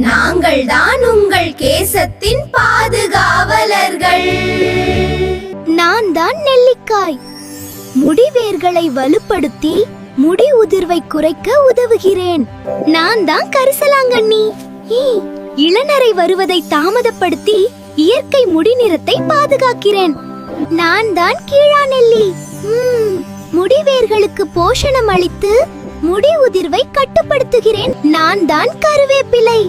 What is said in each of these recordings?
நாங்கள் தான் உங்கள் கேசத்தின் பாதுகாவலர்கள். நான் தான் நெல்லிக்காய். முடிவேர்களை வலுப்படுத்தி முடி உதிர்வை குறைக்க உதவுகிறேன். நான் தான் கரிசலாங்கண்ணி. இளநரை வருவதை தாமதப்படுத்தி இயற்கை முடி நிறத்தை பாதுகாக்கிறேன். நான் தான் கீழாநெல்லி. முடிவேர்களுக்கு போஷணம் அளித்து முடி உதிர்வை கட்டுப்படுத்துகிறேன். நான் தான் கருவேப்பிலை.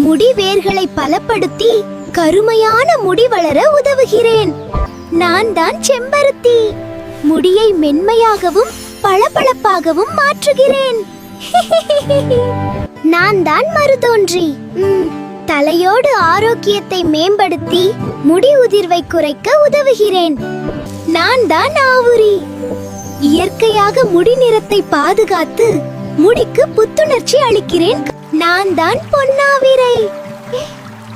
முடிவேர்களை பலப்படுத்தி கருமையான முடி வளர உதவுகிறேன். நான் தான் செம்பருத்தி. முடியை மென்மையாகவும் பளபளப்பாகவும் மாற்றுகிறேன். நான் தான் மருதோன்றி. தலையோடு ஆரோக்கியத்தை மேம்படுத்தி முடி உதிர்வை குறைக்க உதவுகிறேன். நான் தான் ஆவுரி. இயற்கையாக முடி நிறத்தை பாதுகாத்து முடிக்கு புத்துணர்ச்சி அளிக்கிறேன். நான் தான் பொன்னாவிரை.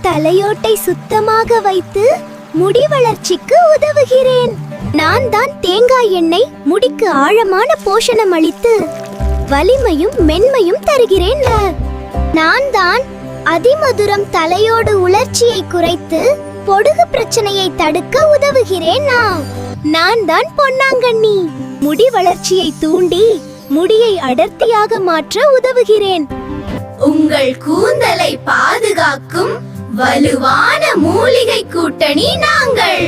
தலையோட்டை சுத்தமாக வைத்து முடி வளர்ச்சிக்கு உதவுகிறேன். நான் தான் தேங்காய் எண்ணெய். முடிக்கு ஆழமான போஷணம் அளித்து வலிமையும் மென்மையும் தருகிறேன். நான் தான் அதிமதுரம். தலையோடு உலர்ச்சியை குறைத்து பொடுகு பிரச்சனையை தடுக்க உதவுகிறேன். நான் தான் பொன்னாங்கண்ணி. முடி வளர்ச்சியை தூண்டி முடியை அடர்த்தியாக மாற்ற உதவுகிறேன். உங்கள் கூந்தலை பாதுகாக்கும் வலுவான மூலிகை கூட்டணி நாங்கள்.